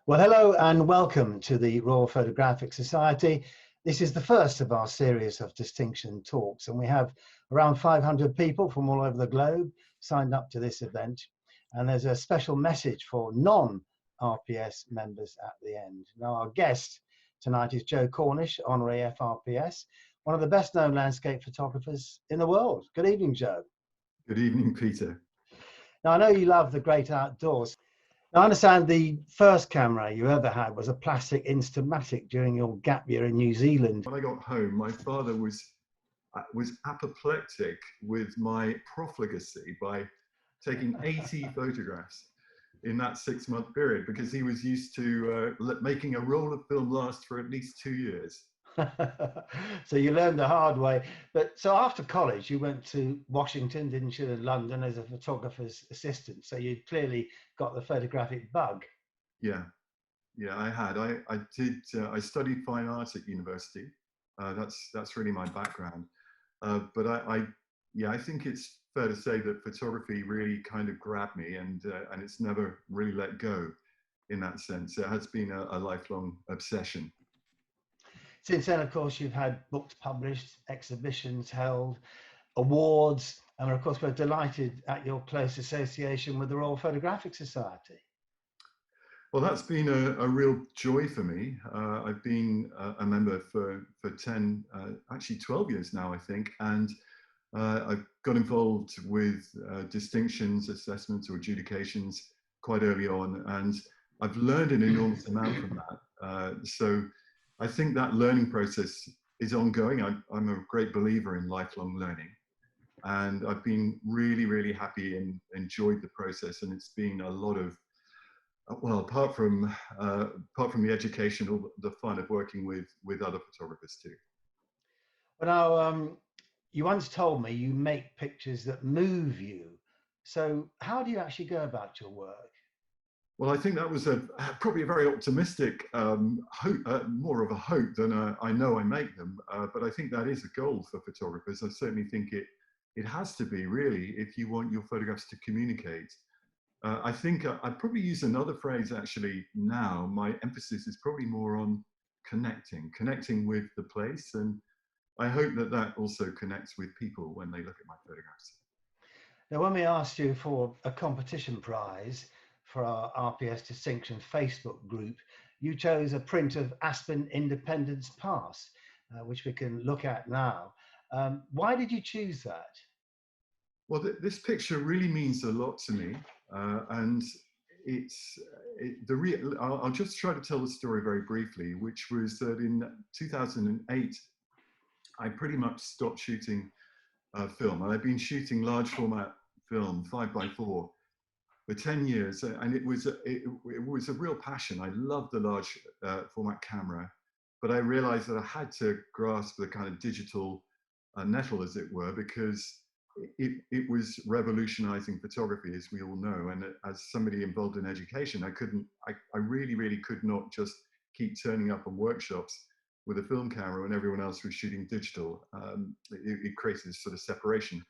Well, hello and welcome to the Royal Photographic Society. This is the first of our series of distinction talks, and we have around 500 people from all over the globe signed up to this event. And there's a special message for non-RPS members at the end. Now, our guest tonight is Joe Cornish, Honorary FRPS, one of the best known landscape photographers in the world. Good evening, Joe. Good evening, Peter. Now, I know you love the great outdoors. Now, I understand the first camera you ever had was a plastic instamatic during your gap year in New Zealand. When I got home, my father was apoplectic with my profligacy by taking 80 photographs in that 6-month period, because he was used to making a roll of film last for at least 2 years. So you learned the hard way. But so after college, you went to Washington, didn't you, and London as a photographer's assistant. So you clearly got the photographic bug. Yeah, I had. I studied fine art at university. That's really my background. But I think it's fair to say that photography really kind of grabbed me, and it's never really let go in that sense. It has been a lifelong obsession. Since then, of course, you've had books published, exhibitions held, awards, and of course, we're delighted at your close association with the Royal Photographic Society. Well, that's been a real joy for me. I've been a member for 10, actually 12 years now, I think, and I've got involved with distinctions, assessments, or adjudications quite early on, and I've learned an enormous amount from that. So I think that learning process is ongoing. I'm a great believer in lifelong learning, and I've been really, really happy and enjoyed the process. And it's been a lot of, well, apart from the education, or the fun of working with other photographers too. Well, now, you once told me you make pictures that move you. So how do you actually go about your work? Well, I think that was probably a very optimistic hope, more of a hope than I know I make them. But I think that is a goal for photographers. I certainly think it has to be, really, if you want your photographs to communicate. I think I'd probably use another phrase actually now. My emphasis is probably more on connecting with the place. And I hope that that also connects with people when they look at my photographs. Now, when we asked you for a competition prize for our RPS Distinction Facebook group, you chose a print of Aspen Independence Pass, which we can look at now. Why did you choose that? Well, this picture really means a lot to me, and I'll just try to tell the story very briefly, which was that in 2008, I pretty much stopped shooting film, and I've been shooting large format film, 5x4, for 10 years, and it was a real passion. I loved the large format camera, but I realized that I had to grasp the kind of digital nettle, as it were, because it was revolutionizing photography, as we all know. And as somebody involved in education, I really could not just keep turning up on workshops with a film camera when everyone else was shooting digital. It created this sort of separation.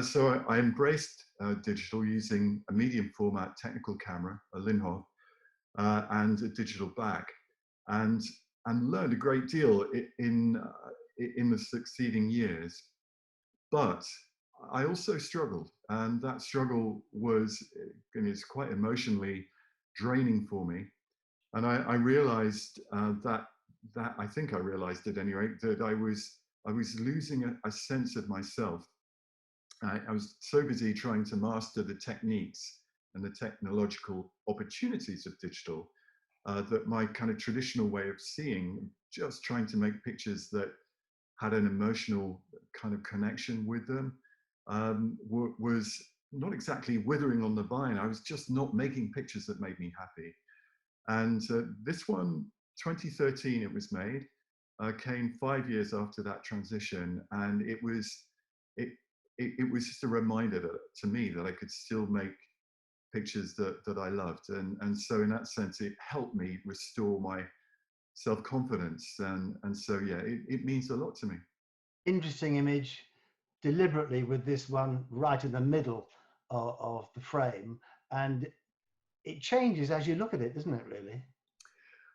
So I embraced digital using a medium format technical camera, a Linhof, and a digital back, and learned a great deal in the succeeding years. But I also struggled, and that struggle is quite emotionally draining for me. And I realized that I think I realized at any rate that I was losing a sense of myself. I was so busy trying to master the techniques and the technological opportunities of digital that my kind of traditional way of seeing, just trying to make pictures that had an emotional kind of connection with them, was not exactly withering on the vine. I was just not making pictures that made me happy. And this one, 2013, it was made, came 5 years after that transition, and it was just a reminder to me that I could still make pictures that I loved, and so in that sense, it helped me restore my self-confidence, and so yeah, it means a lot to me. Interesting image, deliberately with this one right in the middle of the frame, and it changes as you look at it, doesn't it, really?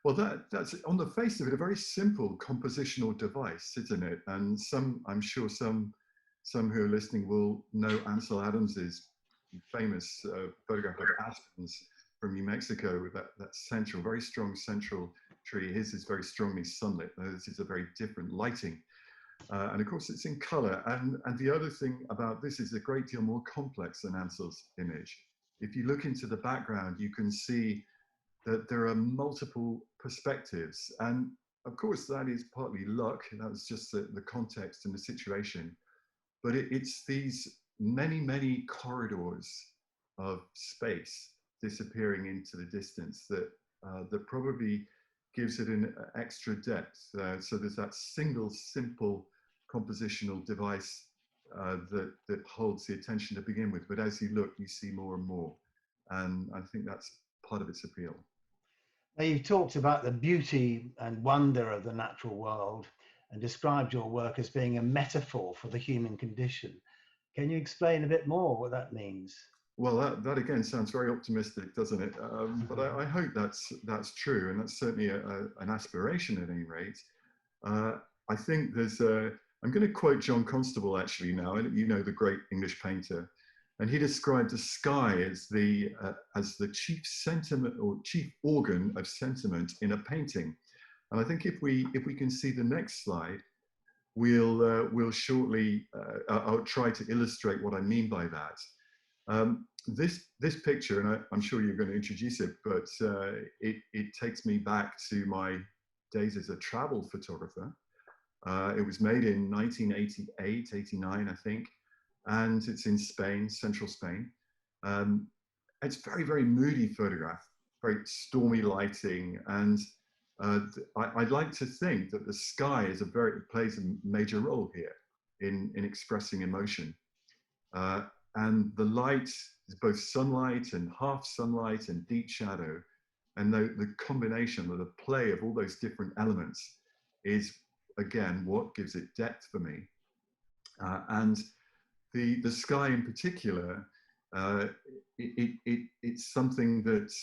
Well, that's on the face of it a very simple compositional device, isn't it? And I'm sure some who are listening will know Ansel Adams's famous photograph of aspens from New Mexico with that central, very strong central tree. His is very strongly sunlit. This is a very different lighting. And of course, it's in color. And the other thing about this is a great deal more complex than Ansel's image. If you look into the background, you can see that there are multiple perspectives. And of course, that is partly luck. That was just the context and the situation. But it's these many, many corridors of space disappearing into the distance that, that probably gives it an extra depth. So there's that single, simple compositional device that holds the attention to begin with. But as you look, you see more and more. And I think that's part of its appeal. Now, you've talked about the beauty and wonder of the natural world and described your work as being a metaphor for the human condition. Can you explain a bit more what that means? Well, that again sounds very optimistic, doesn't it? But I hope that's true, and that's certainly an aspiration at any rate. I think there's I'm going to quote John Constable actually now, and you know, the great English painter, and he described the sky as the chief sentiment or chief organ of sentiment in a painting. And I think if we can see the next slide, we'll shortly I'll try to illustrate what I mean by that. This picture, and I'm sure you're going to introduce it, but it takes me back to my days as a travel photographer. It was made in 1988, 89, I think, and it's in Spain, central Spain. It's very, very moody photograph, very stormy lighting, and I'd like to think that the sky plays a major role here in expressing emotion. And the light is both sunlight and half sunlight and deep shadow. And the combination or the play of all those different elements is, again, what gives it depth for me. And the sky in particular, it's something that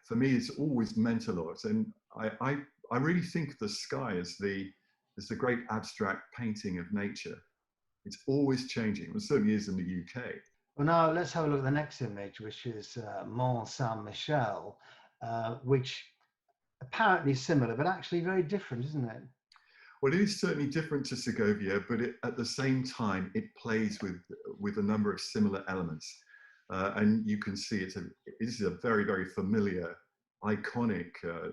for me it's always meant a lot. And I really think the sky is the great abstract painting of nature. It's always changing. It certainly is in the UK. Well, now let's have a look at the next image, which is Mont Saint-Michel, which apparently is similar, but actually very different, isn't it? Well, it is certainly different to Segovia, but at the same time, it plays with a number of similar elements. And you can see this is a very, very familiar, iconic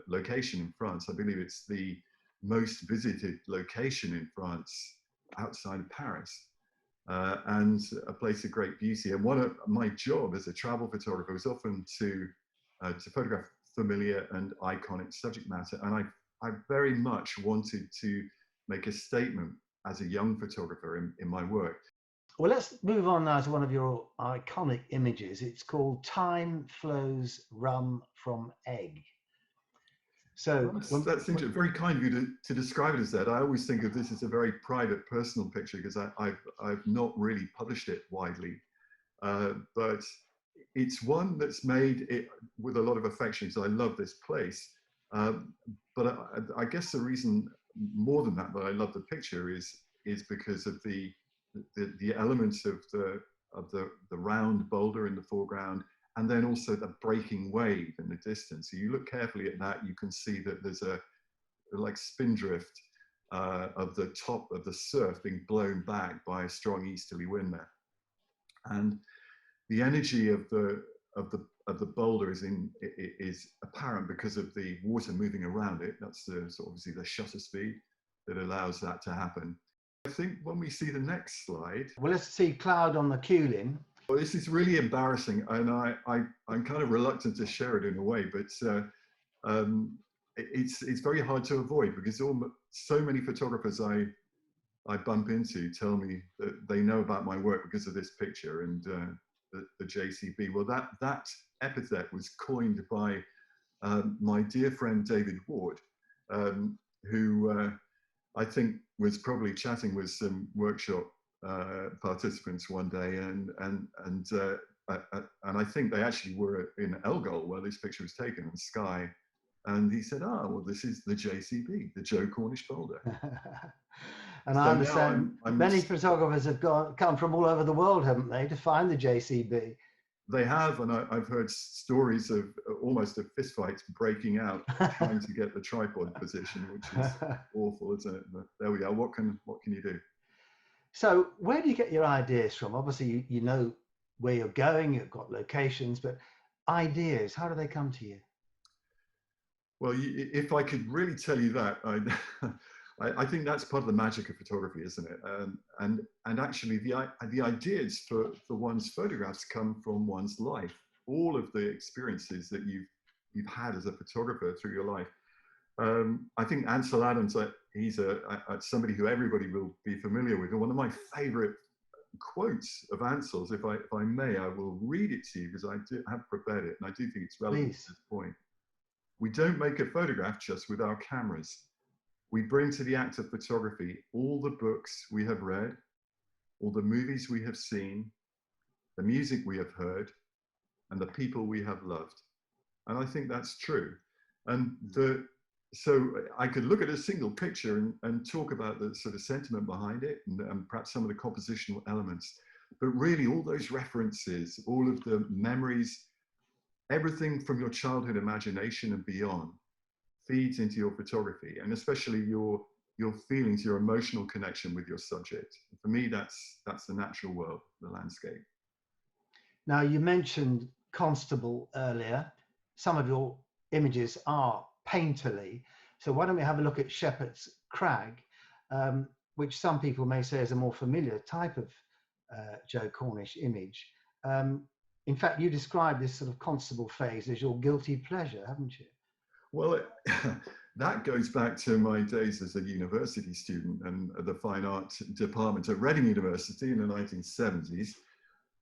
location in France. I believe it's the most visited location in France outside of Paris, and a place of great beauty. And one of my job as a travel photographer was often to photograph familiar and iconic subject matter. And I very much wanted to make a statement as a young photographer in my work. Well, let's move on now to one of your iconic images. It's called Time Flows Rum from Egg. So that's very kind of you to describe it as that. I always think of this as a very private, personal picture because I've not really published it widely, but it's one that's made it with a lot of affection because I love this place. But I guess the reason more than that I love the picture is because of the elements of the round boulder in the foreground, and then also the breaking wave in the distance. So you look carefully at that, you can see that there's a like spindrift of the top of the surf being blown back by a strong easterly wind there. And the energy of the boulder is apparent because of the water moving around it. That's obviously the shutter speed that allows that to happen. I think when we see the next slide. Well, let's see Cloud on the Culin. Well, this is really embarrassing, and I'm kind of reluctant to share it in a way, but it's very hard to avoid because so many photographers I bump into tell me that they know about my work because of this picture and the JCB. Well, that epithet was coined by my dear friend David Ward, who I think was probably chatting with some workshop participants one day, and and I think they actually were in Elgol where this picture was taken in Skye. And he said, "Ah, well, this is the JCB, the Joe Cornish boulder." And So I understand I'm many photographers have come from all over the world, haven't they, to find the JCB? They have, and I've heard stories of almost a fist fight breaking out trying to get the tripod position, which is awful, isn't it? But there we are. What can you do? So where do you get your ideas from? Obviously, you know where you're going, you've got locations, but ideas, how do they come to you? Well, if I could really tell you that, I think that's part of the magic of photography, isn't it? And actually, the ideas for one's photographs come from one's life. All of the experiences that you've had as a photographer through your life. I think Ansel Adams, he's somebody who everybody will be familiar with. And one of my favorite quotes of Ansel's, if I may, I will read it to you because I have prepared it, and I do think it's relevant Please. to this point. "We don't make a photograph just with our cameras. We bring to the act of photography all the books we have read, all the movies we have seen, the music we have heard, and the people we have loved." And I think that's true. And so I could look at a single picture and talk about the sort of sentiment behind it and perhaps some of the compositional elements. But really all those references, all of the memories, everything from your childhood imagination and beyond feeds into your photography, and especially your feelings, your emotional connection with your subject. For me, that's the natural world, the landscape. Now, you mentioned Constable earlier. Some of your images are painterly. So why don't we have a look at Shepherd's Crag, which some people may say is a more familiar type of Joe Cornish image. In fact, you described this sort of Constable phase as your guilty pleasure, haven't you? Well, that goes back to my days as a university student and the fine art department at Reading University in the 1970s.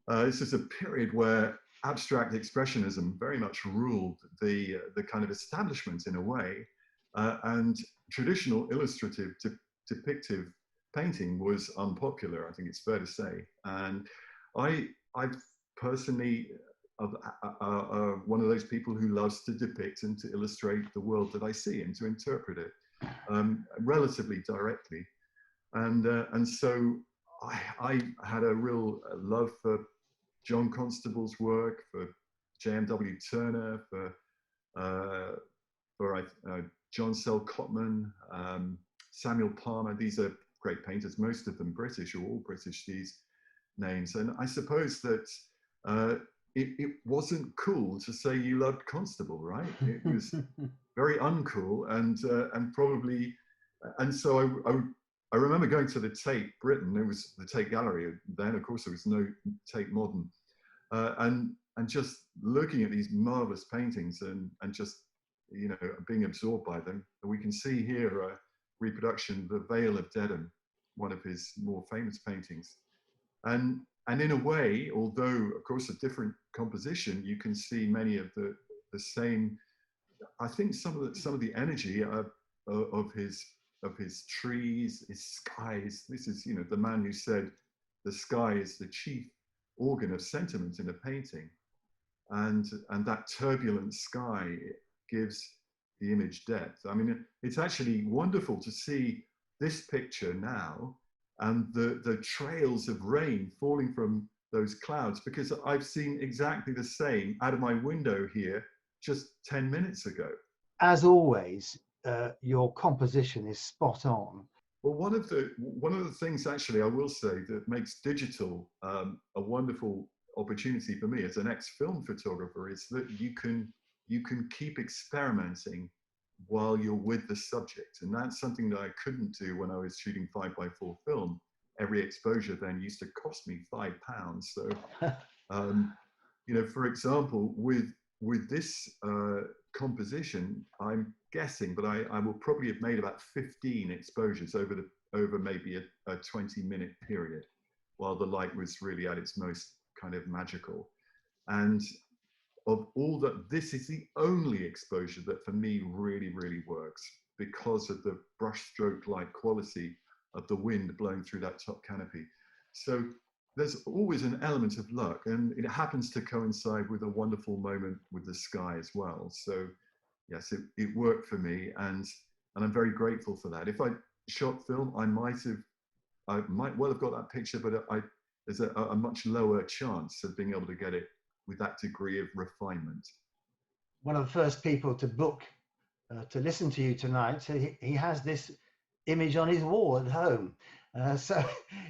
This is a period where abstract expressionism very much ruled the kind of establishment in a way, and traditional illustrative depictive painting was unpopular, I think it's fair to say. And I've personally one of those people who loves to depict and to illustrate the world that I see and to interpret it relatively directly. And so I had a real love for John Constable's work, for J.M.W. Turner, for John Sell Cotman, Samuel Palmer. These are great painters, most of them British, or all British, these names. And I suppose that it wasn't cool to say you loved Constable, right? It was very uncool, and probably, and so I remember going to the Tate Britain. It was the Tate Gallery then. Of course, there was no Tate Modern, and just looking at these marvelous paintings and just being absorbed by them. We can see here a reproduction, The Vale of Dedham, one of his more famous paintings, and in a way, although of course a different composition, you can see many of the same. I think some of the energy of his trees, his skies. This is the man who said the sky is the chief organ of sentiment in a painting, and that turbulent sky gives the image depth. I mean, it's actually wonderful to see this picture now and the trails of rain falling from those clouds, because I've seen exactly the same out of my window here just 10 minutes ago. As always, your composition is spot on. Well, one of the things actually I will say that makes digital a wonderful opportunity for me as an ex-film photographer is that you can keep experimenting while you're with the subject, and that's something that I couldn't do when I was shooting 5x4 film. Every exposure then used to cost me £5. So, for example, with this composition, I'm guessing, but I will probably have made about 15 exposures over maybe a 20-minute period, while the light was really at its most kind of magical. And of all that, this is the only exposure that for me really, really works because of the brushstroke-like quality of the wind blowing through that top canopy. So there's always an element of luck, and it happens to coincide with a wonderful moment with the sky as well. So yes, it worked for me, and I'm very grateful for that. If I shot film, I might well have got that picture, but there's a much lower chance of being able to get it with that degree of refinement. One of the first people to book to listen to you tonight, so he has this image on his wall at home. So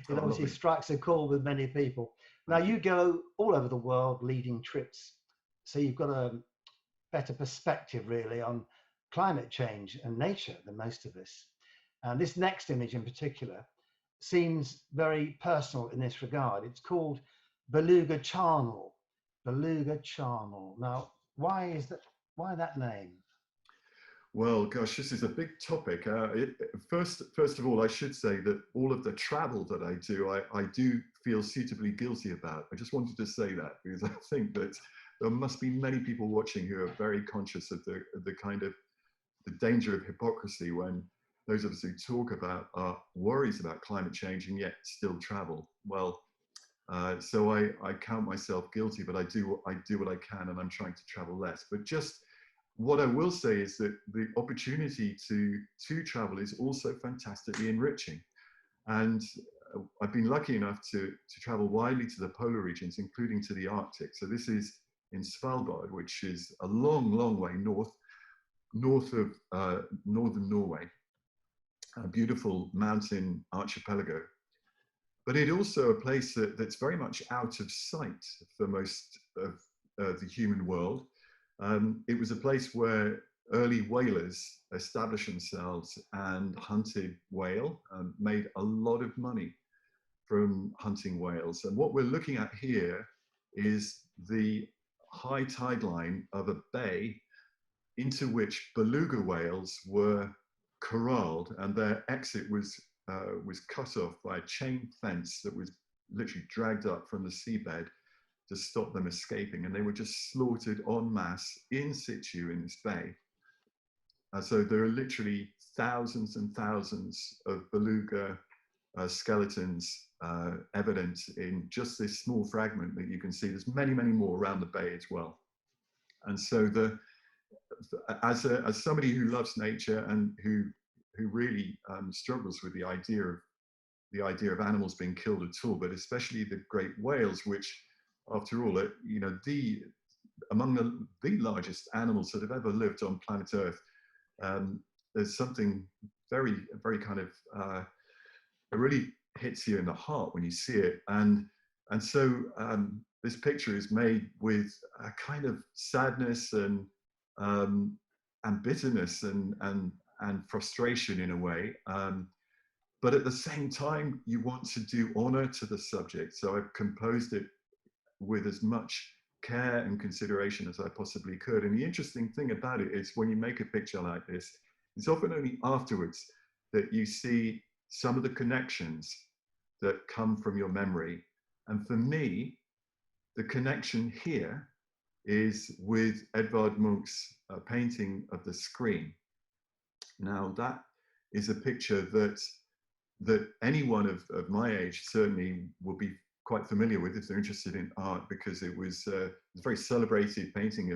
it obviously strikes a chord with many people. Now you go all over the world leading trips, so you've got a better perspective really on climate change and nature than most of us. And this next image in particular seems very personal in this regard. It's called Beluga Channel. Beluga Channel. Now, why that name? Well, gosh, this is a big topic. First of all, I should say that all of the travel that I do feel suitably guilty about. I just wanted to say that because I think that there must be many people watching who are very conscious of the kind of the danger of hypocrisy when those of us who talk about our worries about climate change and yet still travel. Well, so I count myself guilty, but I do what I can, and I'm trying to travel less. But just what I will say is that the opportunity to travel is also fantastically enriching. And I've been lucky enough to travel widely to the polar regions, including to the Arctic. So this is in Svalbard, which is a long, long way north of northern Norway, a beautiful mountain archipelago. But it's also a place that's very much out of sight for most of the human world. It was a place where early whalers established themselves and hunted whale and made a lot of money from hunting whales. And what we're looking at here is the high tide line of a bay into which beluga whales were corralled, and their exit was cut off by a chain fence that was literally dragged up from the seabed to stop them escaping, and they were just slaughtered en masse in situ in this bay. So there are literally thousands and thousands of beluga skeletons evident in just this small fragment that you can see. There's many, many more around the bay as well. And so as somebody who loves nature and who really struggles with the idea of animals being killed at all, but especially the great whales, which after all, among the largest animals that have ever lived on planet Earth, there's something very, very kind of, it really hits you in the heart when you see it. And so this picture is made with a kind of sadness and bitterness and frustration in a way. But at the same time, you want to do honor to the subject. So I've composed it with as much care and consideration as I possibly could. And the interesting thing about it is when you make a picture like this, it's often only afterwards that you see some of the connections that come from your memory. And for me, the connection here is with Edvard Munch's painting of the Screen. Now that is a picture that anyone of my age certainly will be quite familiar with if they're interested in art, because it was a very celebrated painting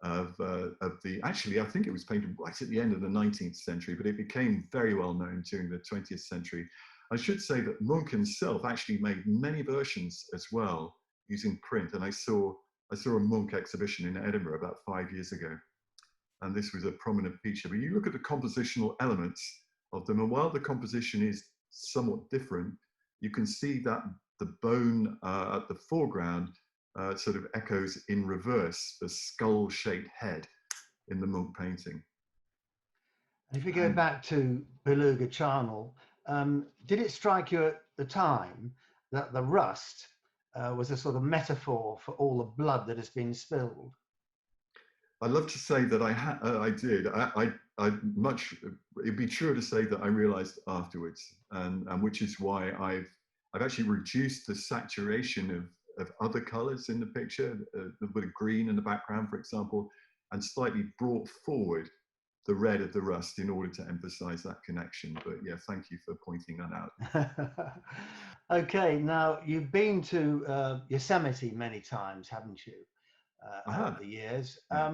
of the, actually I think it was painted right at the end of the 19th century, but it became very well known during the 20th century. I should say that Munch himself actually made many versions as well using print, and I saw a Munch exhibition in Edinburgh about 5 years ago, and this was a prominent feature. But you look at the compositional elements of them, and while the composition is somewhat different, you can see that the bone at the foreground sort of echoes in reverse the skull-shaped head in the Munch painting. If we go back to Beluga Channel, did it strike you at the time that the rust was a sort of metaphor for all the blood that has been spilled? I'd love to say that I did. It'd be truer to say that I realized afterwards, and which is why I've actually reduced the saturation of other colors in the picture, a little bit of green in the background, for example, and slightly brought forward the red of the rust in order to emphasize that connection. But yeah, thank you for pointing that out. Okay, now you've been to Yosemite many times, haven't you, over the years? Yeah.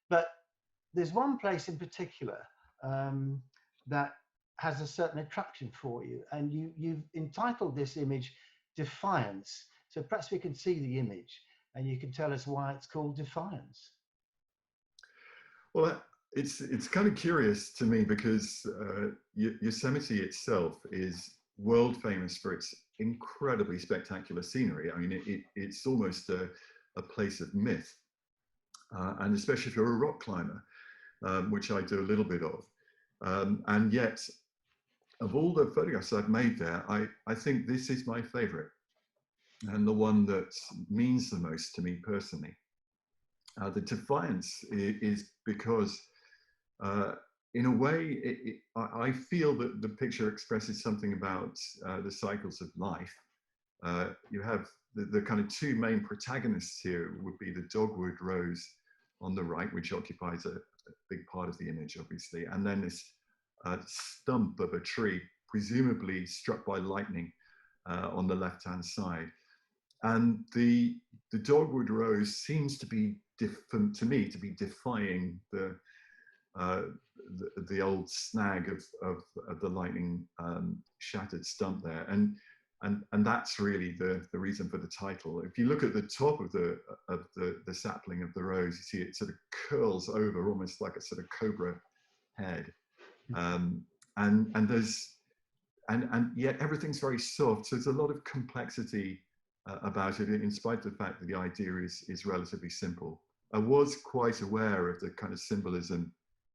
But there's one place in particular that has a certain attraction for you, and you've entitled this image Defiance. So perhaps we can see the image and you can tell us why it's called Defiance. Well, it's kind of curious to me because Yosemite itself is world famous for its incredibly spectacular scenery. I mean, it's almost a place of myth, and especially if you're a rock climber, which I do a little bit of. And yet, of all the photographs I've made there, I think this is my favorite and the one that means the most to me personally. The Defiance is because, in a way, I feel that the picture expresses something about the cycles of life. You have the kind of two main protagonists here would be the dogwood rose on the right, which occupies a big part of the image, obviously, and then this stump of a tree, presumably struck by lightning, on the left-hand side. And the dogwood rose seems to be to me to be defying the old snag of the lightning shattered stump there, and that's really the reason for the title. If you look at the top of the sapling of the rose, you see it sort of curls over almost like a sort of cobra head, and yet everything's very soft. So there's a lot of complexity about it, in spite of the fact that the idea is relatively simple. I was quite aware of the kind of symbolism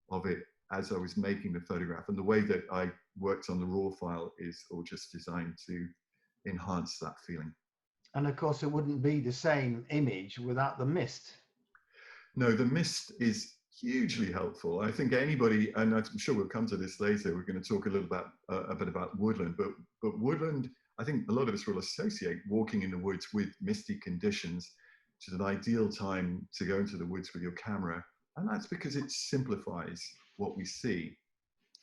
of it as I was making the photograph, and the way that I worked on the raw file is all just designed to enhance that feeling. And of course, it wouldn't be the same image without the mist. No, the mist is hugely helpful. I think anybody, and I'm sure we'll come to this later, we're going to talk a little bit about woodland, but woodland, I think a lot of us will associate walking in the woods with misty conditions, which is an ideal time to go into the woods with your camera. And that's because it simplifies what we see.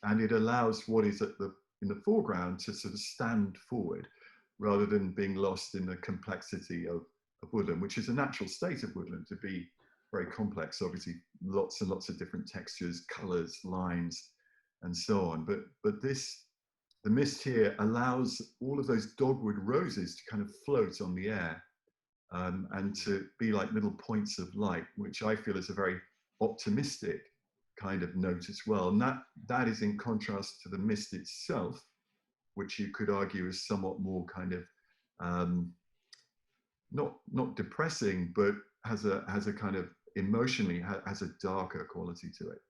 And it allows what is in the foreground to sort of stand forward rather than being lost in the complexity of woodland, which is a natural state of woodland, to be very complex, obviously lots and lots of different textures, colors, lines, and so on. But the mist here allows all of those dogwood roses to kind of float on the air, and to be like little points of light, which I feel is a very optimistic kind of note as well. And that is in contrast to the mist itself, which you could argue is somewhat more kind of not depressing, but has a kind of emotionally has a darker quality to it.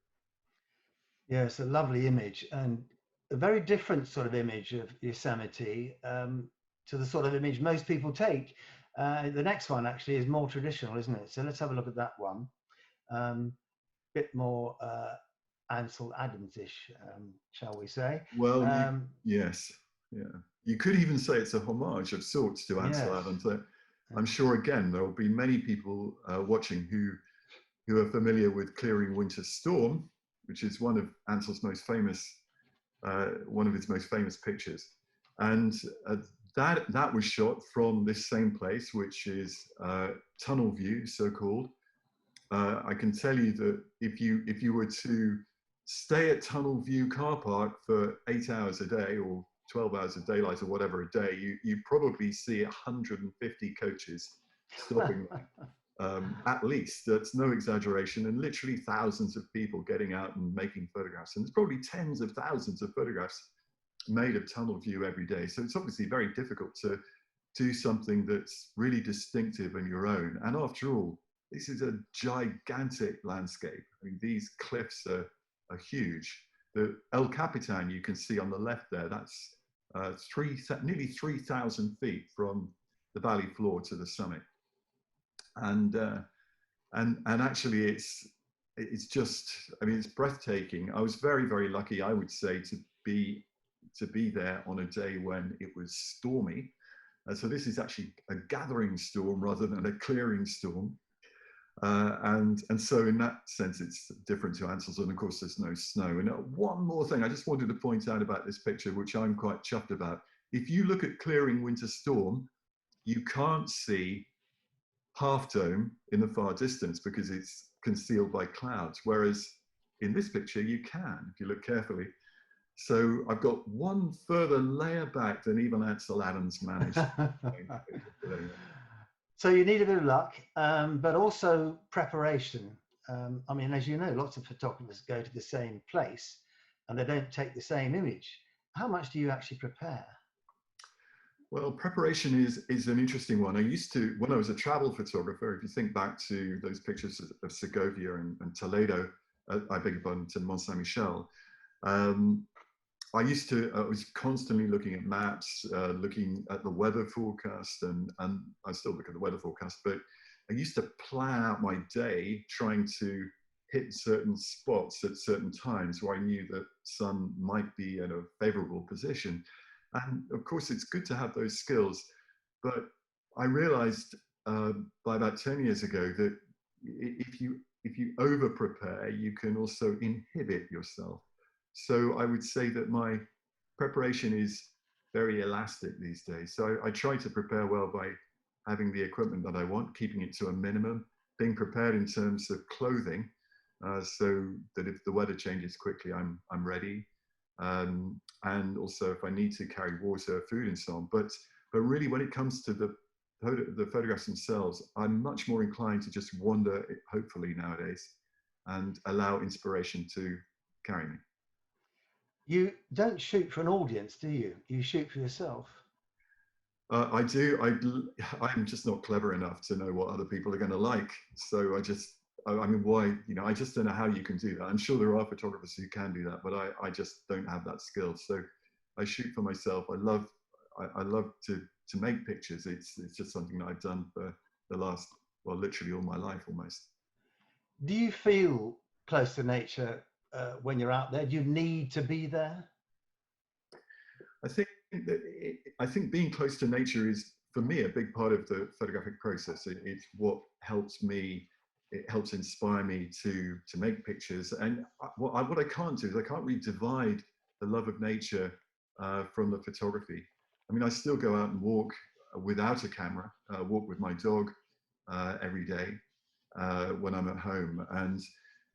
Yeah, it's a lovely image, and a very different sort of image of Yosemite to the sort of image most people take. The next one actually is more traditional, isn't it? So let's have a look at that one. Bit more Ansel Adams-ish, shall we say? Well, yes, yeah. You could even say it's a homage of sorts to Ansel Adams. I'm sure again there will be many people watching who are familiar with Clearing Winter Storm, which is one of Ansel's most famous, one of his most famous pictures, and that was shot from this same place, which is Tunnel View, so called. I can tell you that if you were to stay at Tunnel View car park for 8 hours a day or 12 hours of daylight or whatever a day, you probably see 150 coaches stopping at least. That's no exaggeration, and literally thousands of people getting out and making photographs. And there's probably tens of thousands of photographs made of Tunnel View every day. So it's obviously very difficult to do something that's really distinctive and your own. And after all, this is a gigantic landscape. I mean, these cliffs are huge. The El Capitan you can see on the left there, that's nearly 3,000 feet from the valley floor to the summit. And actually it's just, I mean, it's breathtaking. I was very, very lucky, I would say, to be there on a day when it was stormy. So this is actually a gathering storm rather than a clearing storm. And so in that sense, it's different to Ansell's, and of course there's no snow. And one more thing I just wanted to point out about this picture, which I'm quite chuffed about. If you look at clearing winter storm, you can't see Half Dome in the far distance because it's concealed by clouds, whereas in this picture you can, if you look carefully. So I've got one further layer back than even Ansel Adams managed. So you need a bit of luck, but also preparation. I mean, as you know, lots of photographers go to the same place and they don't take the same image. How much do you actually prepare? Well, preparation is an interesting one. I used to, when I was a travel photographer, if you think back to those pictures of Segovia and Toledo, I beg your pardon, to Mont Saint-Michel, I was constantly looking at maps, looking at the weather forecast, and I still look at the weather forecast, but I used to plan out my day trying to hit certain spots at certain times where I knew that sun might be in a favorable position. And of course, it's good to have those skills, but I realized by about 10 years ago that if you over prepare, you can also inhibit yourself. So I would say that my preparation is very elastic these days. So I try to prepare well by having the equipment that I want, keeping it to a minimum, being prepared in terms of clothing, so that if the weather changes quickly, I'm ready. And also if I need to carry water, food, and so on. But really, when it comes to the photographs themselves, I'm much more inclined to just wander, hopefully nowadays, and allow inspiration to carry me. You don't shoot for an audience, do you? You shoot for yourself. I do. I'm just not clever enough to know what other people are going to like. So I mean, why, I just don't know how you can do that. I'm sure there are photographers who can do that, but I just don't have that skill. So I shoot for myself. I love to make pictures. It's just something that I've done for the last, well, literally all my life almost. Do you feel close to nature when you're out there? Do you need to be there? I think being close to nature is, for me, a big part of the photographic process. It's what helps me. It helps inspire me to make pictures. And what I can't do is I can't really divide the love of nature from the photography. I mean, I still go out and walk without a camera, walk with my dog every day when I'm at home, and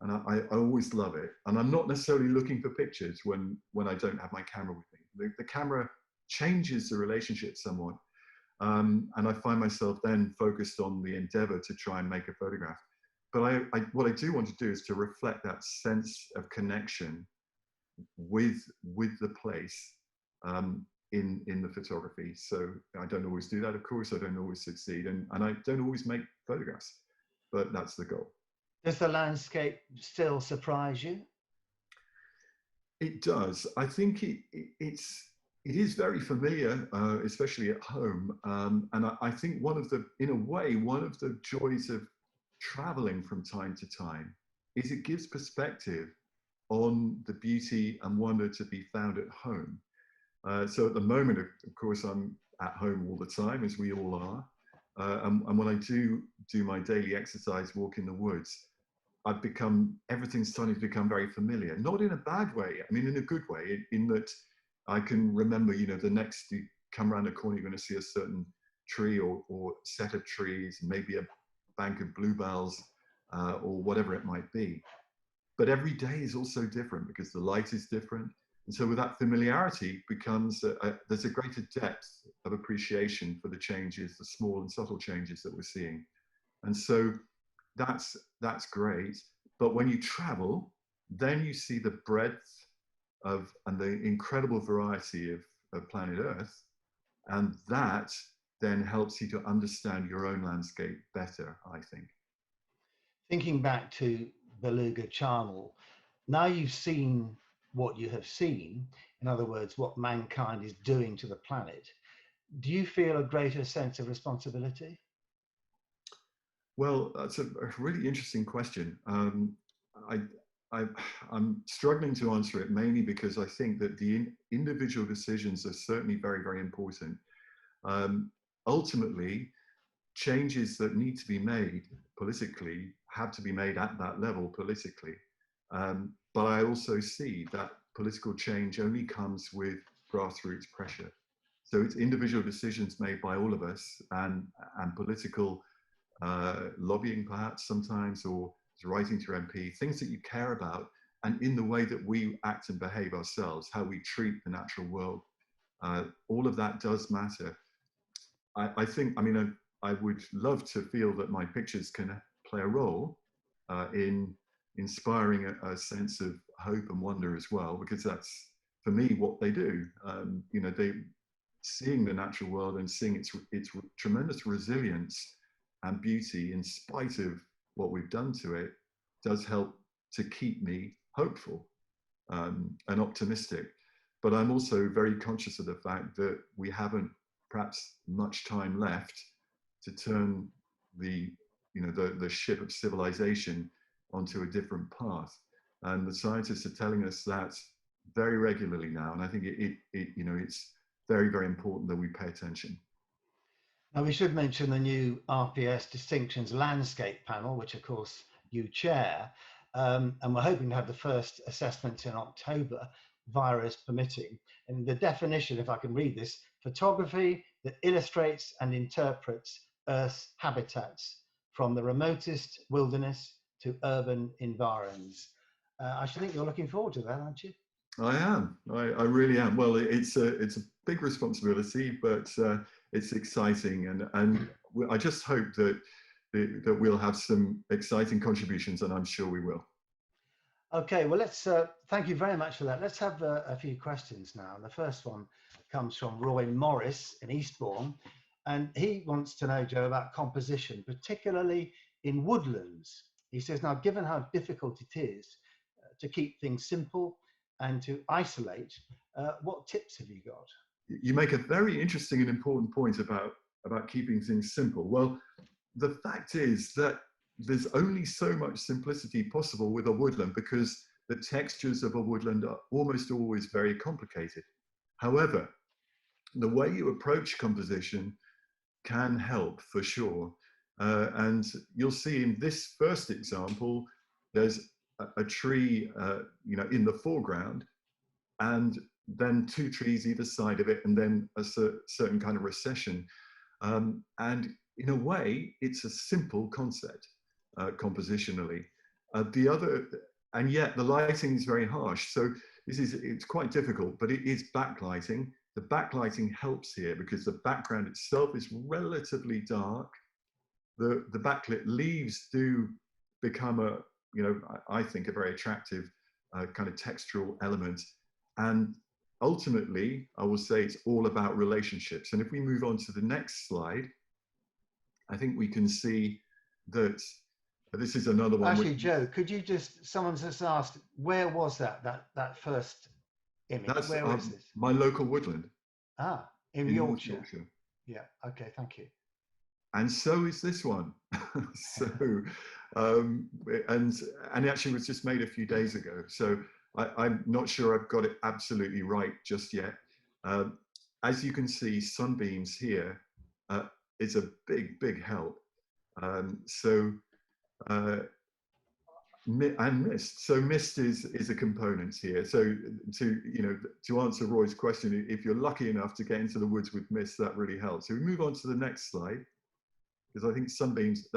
I always love it. And I'm not necessarily looking for pictures when I don't have my camera with me. The camera changes the relationship somewhat, and I find myself then focused on the endeavor to try and make a photograph. But what I do want to do is to reflect that sense of connection with the place in the photography. So I don't always do that, of course. I don't always succeed, and I don't always make photographs, but that's the goal. Does the landscape still surprise you? It does. I think it is very familiar, especially at home. And I think in a way, one of the joys of traveling from time to time is it gives perspective on the beauty and wonder to be found at home. So at the moment, of course, I'm at home all the time, as we all are. And when I do my daily exercise, walk in the woods, everything's starting to become very familiar. Not in a bad way, I mean, in a good way, in that I can remember, the next you come around a corner, you're going to see a certain tree or set of trees, maybe a bank of bluebells or whatever it might be. But every day is also different because the light is different. And so with that familiarity becomes, there's a greater depth of appreciation for the changes, the small and subtle changes that we're seeing. And so that's great. But when you travel, then you see the breadth and the incredible variety of planet Earth. And that then helps you to understand your own landscape better, I think. Thinking back to Beluga Channel, now you've seen what you have seen, in other words, what mankind is doing to the planet, do you feel a greater sense of responsibility? Well, that's a really interesting question. I'm struggling to answer it, mainly because I think that the individual decisions are certainly very, very important. Ultimately, changes that need to be made politically have to be made at that level politically. But I also see that political change only comes with grassroots pressure. So it's individual decisions made by all of us, and political lobbying perhaps sometimes, or writing to your MP, things that you care about, and in the way that we act and behave ourselves, how we treat the natural world. All of that does matter. I think, I mean, I would love to feel that my pictures can play a role in inspiring a sense of hope and wonder as well, because that's, for me, what they do. You know, seeing the natural world and seeing its tremendous resilience and beauty in spite of what we've done to it does help to keep me hopeful and optimistic. But I'm also very conscious of the fact that we haven't perhaps much time left to turn the ship of civilization onto a different path. And the scientists are telling us that very regularly now. And I think it's very, very important that we pay attention. Now, we should mention the new RPS Distinctions Landscape panel, which of course you chair. And we're hoping to have the first assessments in October, virus permitting. And the definition, if I can read this: photography that illustrates and interprets Earth's habitats from the remotest wilderness to urban environs. I should think you're looking forward to that, aren't you? I am. I really am. Well, it's a big responsibility, but it's exciting, and I just hope that we'll have some exciting contributions, and I'm sure we will. Okay, well, let's thank you very much for that. Let's have a few questions now. The first one comes from Roy Morris in Eastbourne, and he wants to know, Joe, about composition, particularly in woodlands. He says, now, given how difficult it is to keep things simple and to isolate, what tips have you got? You make a very interesting and important point about keeping things simple. Well, the fact is that there's only so much simplicity possible with a woodland, because the textures of a woodland are almost always very complicated. However, the way you approach composition can help for sure. And you'll see in this first example, there's a tree, in the foreground, and then two trees either side of it, and then a certain kind of recession. And in a way, it's a simple concept compositionally. And yet the lighting is very harsh. So it's quite difficult, but it is backlighting. The backlighting helps here because the background itself is relatively dark. The backlit leaves do become I think a very attractive kind of textural element. And ultimately, I will say it's all about relationships. And if we move on to the next slide, I think we can see that this is another one. Actually, Joe, could you someone's just asked, where was that first image? Where is this? My local woodland. Ah, in Yorkshire. Yeah, okay, thank you. And so is this one. And it actually was just made a few days ago. So I'm not sure I've got it absolutely right just yet. As you can see, sunbeams here is a big help. And mist. So mist is a component here. So to answer Roy's question, if you're lucky enough to get into the woods with mist, that really helps. So we move on to the next slide, because I think sunbeams,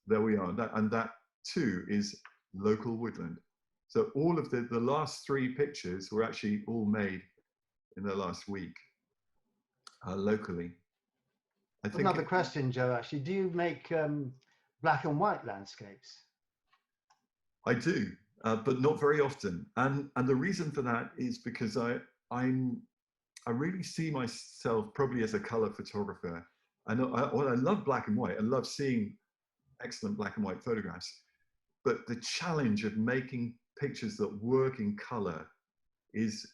there we are. That too is local woodland. So all of the last three pictures were actually all made in the last week locally. Another question, Joe, actually, do you make black and white landscapes? I do, but not very often. And the reason for that is because I really see myself probably as a color photographer. I love black and white. I love seeing excellent black and white photographs. But the challenge of making pictures that work in color is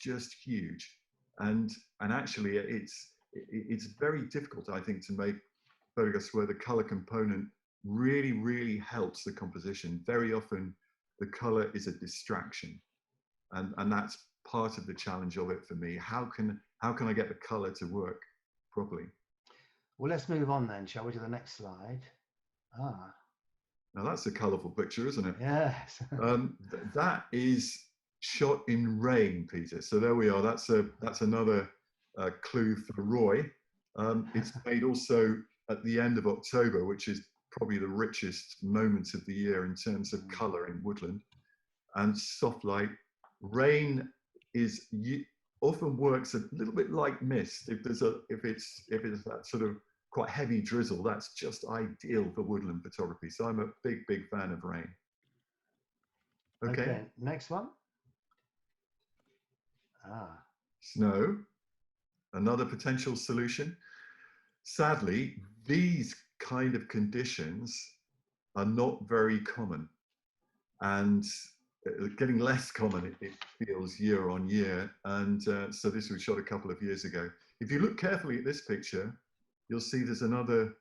just huge. And actually it's very difficult, I think, to make photographs where the color component really helps the composition. Very often the color is a distraction, and that's part of the challenge of it for me. How can I get the color to work properly? Well, let's move on then, shall we, to the next slide. Now that's a colourful picture, isn't it? Yes. That is shot in rain, Peter. So there we are. That's another clue for Roy. It's made also at the end of October, which is probably the richest moment of the year in terms of colour in woodland. And soft light. Rain often works a little bit like mist. If it's that sort of quite heavy drizzle, that's just ideal for woodland photography. So I'm a big fan of rain. Okay. Next one. Snow, another potential solution. Sadly, these kind of conditions are not very common, and getting less common, it feels, year on year. And so this was shot a couple of years ago. If you look carefully at this picture, you'll see there's another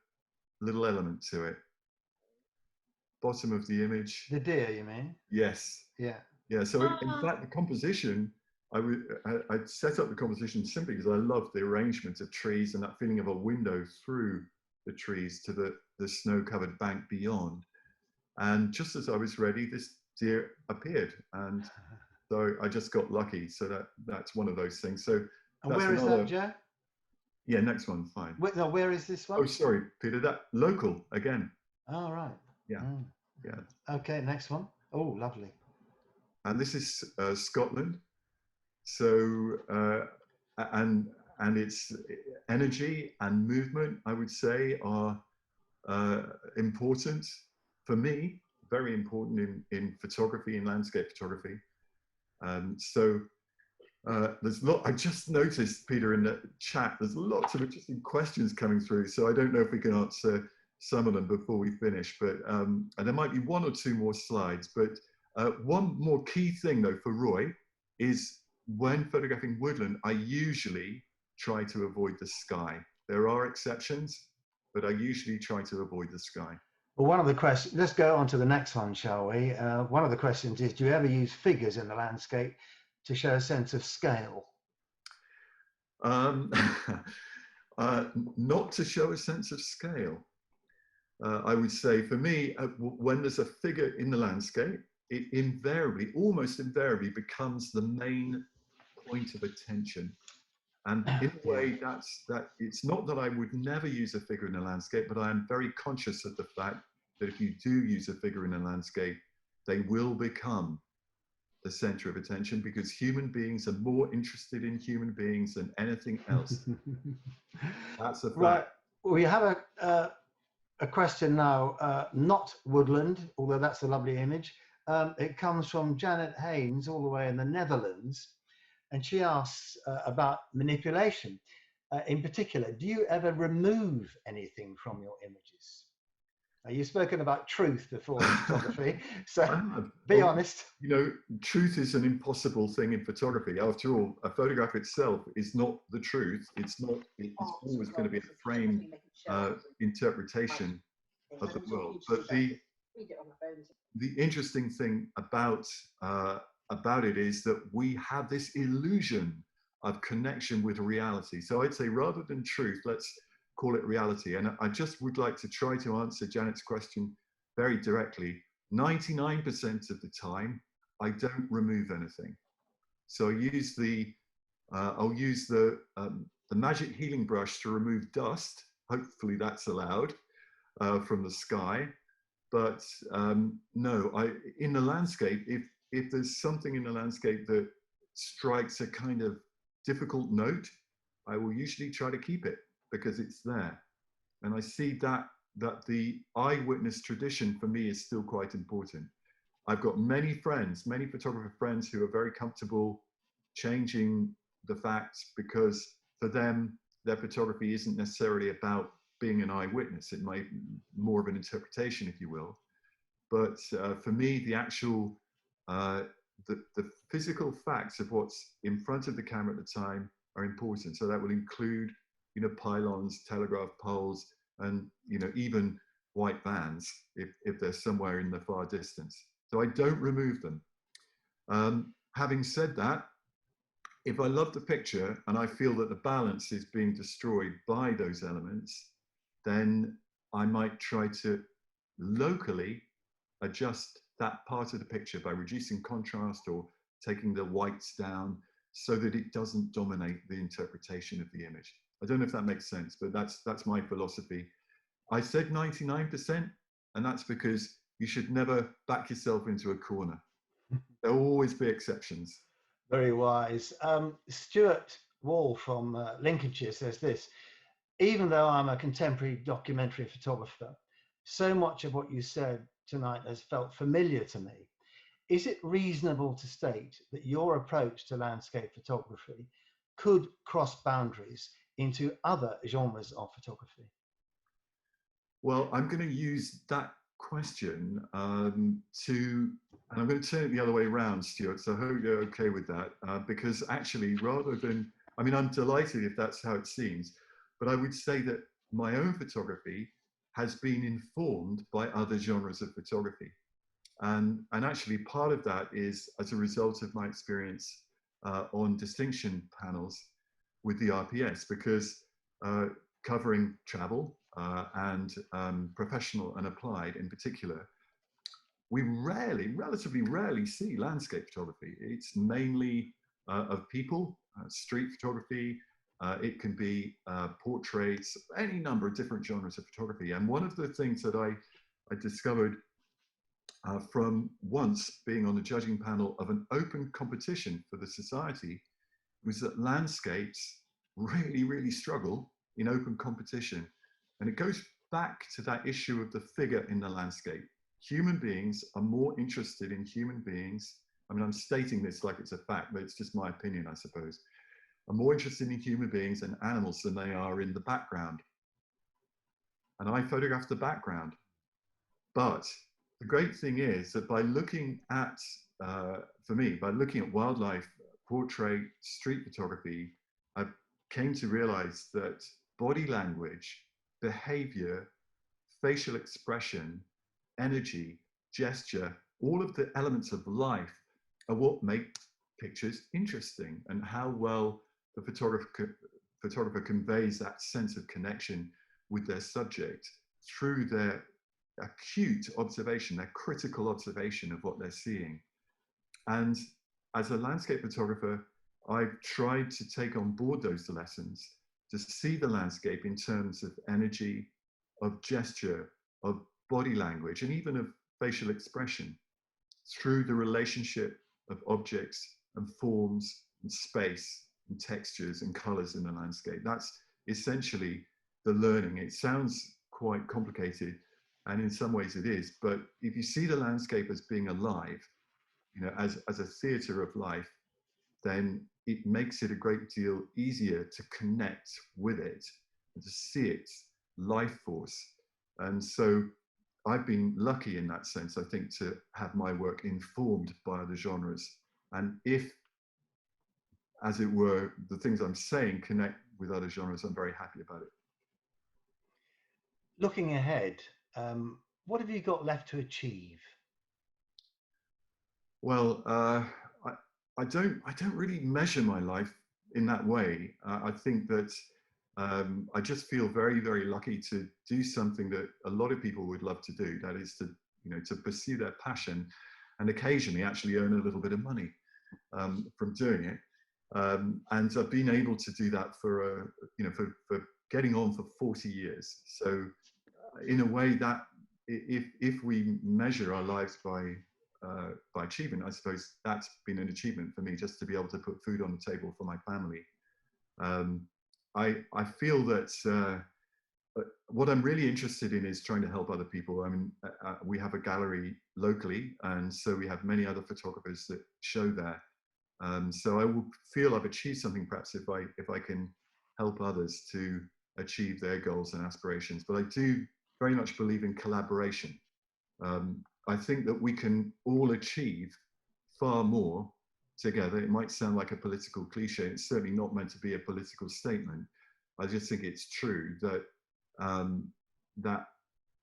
little element to it. Bottom of the image. The deer, you mean? Yes. Yeah. Yeah. So in fact, the composition, I set up the composition simply because I love the arrangement of trees and that feeling of a window through the trees to the snow-covered bank beyond. And just as I was ready, this deer appeared, and so I just got lucky. So that's one of those things. So and where is that, Joe? Yeah, next one, fine. No, where is this one? Oh, sorry, Peter. That local again. Oh, right. Yeah. Yeah. Okay, next one. Oh, lovely. And this is Scotland. So and its energy and movement, I would say, are important for me. Very important in photography, in landscape photography. So there's I just noticed, Peter, in the chat, there's lots of interesting questions coming through. So I don't know if we can answer some of them before we finish, but and there might be one or two more slides. But one more key thing, though, for Roy is when photographing woodland, I usually try to avoid the sky. There are exceptions, but I usually try to avoid the sky. Well, one of the questions, let's go on to the next one, shall we? One of the questions is, do you ever use figures in the landscape to show a sense of scale? Not to show a sense of scale. I would say for me, when there's a figure in the landscape, it invariably, almost invariably, becomes the main point of attention. And in a way, it's not that I would never use a figure in a landscape, but I am very conscious of the fact that if you do use a figure in a landscape, they will become the center of attention, because human beings are more interested in human beings than anything else. That's a fact. Right. We have a question now, not woodland, although that's a lovely image. It comes from Janet Haynes, all the way in the Netherlands. And she asks about manipulation. In particular, do you ever remove anything from your images? You've spoken about truth before in photography, so be honest. You know, truth is an impossible thing in photography. After all, a photograph itself is not the truth. It's always going to be a framed interpretation of the world. But the interesting thing about it is that we have this illusion of connection with reality. So I'd say rather than truth, let's call it reality. And I just would like to try to answer Janet's question very directly. 99% of the time, I don't remove anything. So I'll use the magic healing brush to remove dust. Hopefully that's allowed from the sky. But no, in the landscape, if there's something in the landscape that strikes a kind of difficult note, I will usually try to keep it because it's there. And I see that the eyewitness tradition for me is still quite important. I've got many photographer friends who are very comfortable changing the facts, because for them, their photography isn't necessarily about being an eyewitness. It might be more of an interpretation, if you will. But for me, the actual, the physical facts of what's in front of the camera at the time are important. So that will include, you know, pylons, telegraph poles, and, you know, even white vans if they're somewhere in the far distance. So I don't remove them. Having said that, if I love the picture and I feel that the balance is being destroyed by those elements, then I might try to locally adjust that part of the picture by reducing contrast or taking the whites down so that it doesn't dominate the interpretation of the image. I don't know if that makes sense, but that's my philosophy. I said 99%, and that's because you should never back yourself into a corner. There will always be exceptions. Very wise. Stuart Wall from Lincolnshire says this: even though I'm a contemporary documentary photographer, so much of what you said tonight has felt familiar to me. Is it reasonable to state that your approach to landscape photography could cross boundaries into other genres of photography? Well, I'm going to use that question and I'm going to turn it the other way around, Stuart, so I hope you're okay with that, because actually, rather than, I mean, I'm delighted if that's how it seems, but I would say that my own photography has been informed by other genres of photography. And actually part of that is as a result of my experience on distinction panels with the RPS, because covering travel and professional and applied in particular, we relatively rarely see landscape photography. It's mainly of people, street photography, it can be portraits, any number of different genres of photography. And one of the things that I discovered from once being on the judging panel of an open competition for the society was that landscapes really struggle in open competition. And it goes back to that issue of the figure in the landscape. Human beings are more interested in human beings. I mean, I'm stating this like it's a fact, but it's just my opinion, I suppose. Are more interested in human beings and animals than they are in the background. And I photograph the background. But the great thing is that by looking at, for me, by looking at wildlife, portrait, street photography, I came to realize that body language, behavior, facial expression, energy, gesture, all of the elements of life are what make pictures interesting, and how well the photographer conveys that sense of connection with their subject through their acute observation, their critical observation of what they're seeing. And as a landscape photographer, I've tried to take on board those lessons to see the landscape in terms of energy, of gesture, of body language, and even of facial expression through the relationship of objects and forms and space and textures and colors in the landscape. That's essentially the learning. It sounds quite complicated, and in some ways it is, but if you see the landscape as being alive, you know, as a theater of life, then it makes it a great deal easier to connect with it and to see its life force. And so I've been lucky in that sense, I think, to have my work informed by other genres. And if, as it were, the things I'm saying connect with other genres, I'm very happy about it. Looking ahead, what have you got left to achieve? Well, I don't really measure my life in that way. I think that I just feel very lucky to do something that a lot of people would love to do. That is to, you know, to pursue their passion, and occasionally actually earn a little bit of money from doing it. And I've been able to do that for you know, for getting on for 40 years. So in a way, that if we measure our lives by achievement, I suppose that's been an achievement for me, just to be able to put food on the table for my family. I feel that what I'm really interested in is trying to help other people. I mean, we have a gallery locally, and so we have many other photographers that show there. So I will feel I've achieved something, perhaps, if I can help others to achieve their goals and aspirations. But I do very much believe in collaboration. I think that we can all achieve far more together. It might sound like a political cliche. It's certainly not meant to be a political statement. I just think it's true that that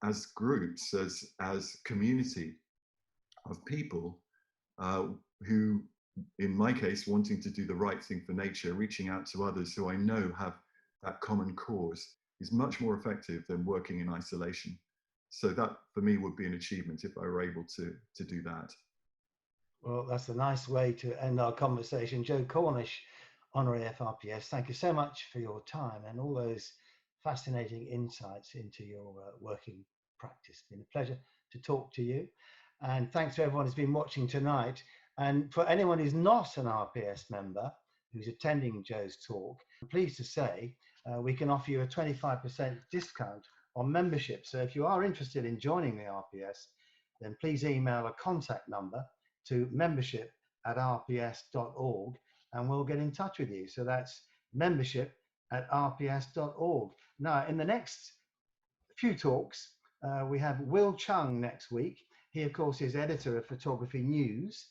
as groups, as community of people who, in my case, wanting to do the right thing for nature, reaching out to others who I know have that common cause, is much more effective than working in isolation. So that for me would be an achievement if I were able to do that. Well, that's a nice way to end our conversation. Joe Cornish, Honorary FRPS, thank you so much for your time and all those fascinating insights into your working practice. It's been a pleasure to talk to you. And thanks to everyone who's been watching tonight. And for anyone who's not an RPS member, who's attending Joe's talk, I'm pleased to say we can offer you a 25% discount on membership. So if you are interested in joining the RPS, then please email a contact number to membership@rps.org and we'll get in touch with you. So that's membership@rps.org. Now, in the next few talks, we have Will Chung next week. He, of course, is editor of Photography News.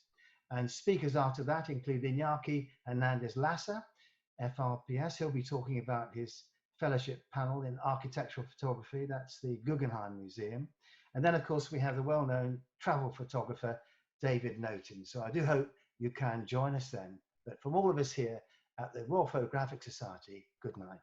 And speakers after that include Iñaki Hernandez-Lassa, FRPS. He'll be talking about his fellowship panel in architectural photography. That's the Guggenheim Museum. And then, of course, we have the well-known travel photographer, David Noten. So I do hope you can join us then. But from all of us here at the Royal Photographic Society, good night.